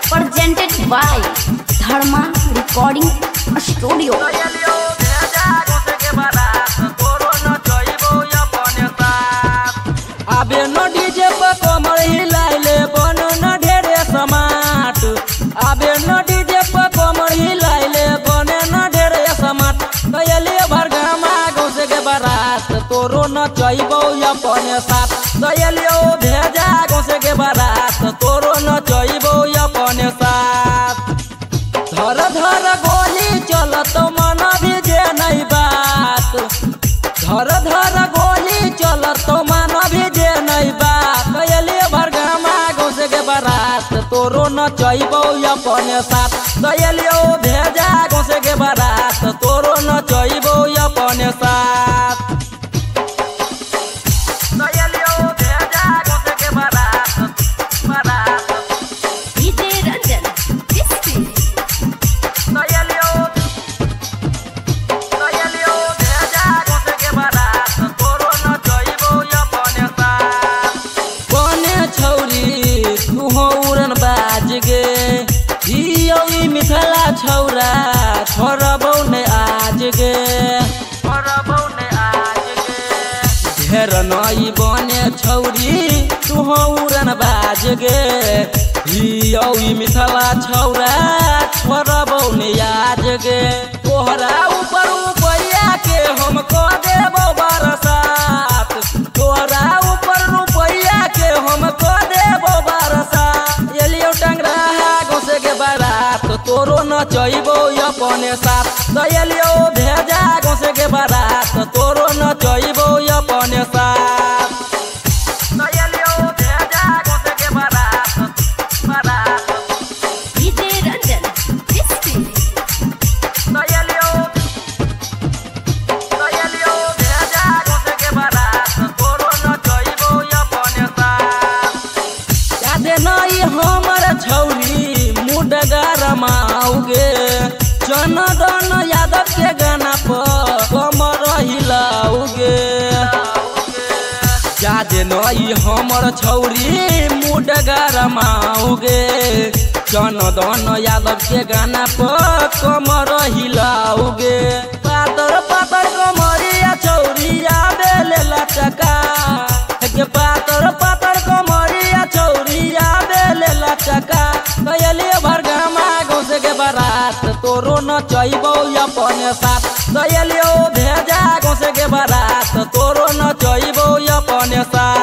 presented by Dharma Recording Studio. आबे न DJ पर कमर हिलाइले बन न ढेरे समाट। आबे न डीजे पर कमर हिलाइले बन न ढेरे समाट। कयले भरगामा घोसे के बारात तोरो न चइबो अपने साथ। कयले भेजा घोसे के बारात तोरो न चइबो अपने साथ। धर धर गोली चलत मन भिजे नहीं बात। धर धर गोली चलत मन भिजे नहीं बात। कयले भरगामा घोसे के बारात तोरो न चइबो अपने साथ। कयले भेजा घोसे के बारात तोरो न चइबो अपने साथ। मिथला छौरा छोरबौ ने आज गे ढेर नई बने छौरी तुहौरन बाज गे। मिथला छौरा छोरबौ ने आज गे। तोहरा ऊपर रुपया के हम कह देबो बरसात। तोहरा ऊपर रुपया के हम कह देबो बरसात। एलियो टंगरा घोसे के बारात तोरो न चइबो अपने साथ। कयलियो भेजा घोसे के बारात तोरो न चइबो अपने साथ। कयलियो भेजा घोसे के बारात DJ Ranjan, कयलियो भेजा घोसे के बारात तोरो न चइबो अपने साथ। यादे नई हमर छौरी मुडगर माउगे। जनदन यादव के गाना पर कमर हिलाउगे। यादे नई हमर छौरी मुडगर माउगे। जनदन यादव के गाना पर कमर हिलाउगे। पातर पातर कमरिया छौरिया बेले लचका। पातर पातर कमरिया छौरिया बेले लचका। कयले भरगामा घोसे के बारात तोरो न चइबो अपने साथ। कयले भेजा घोसे के बारात तोरो न चइबो अपने साथ।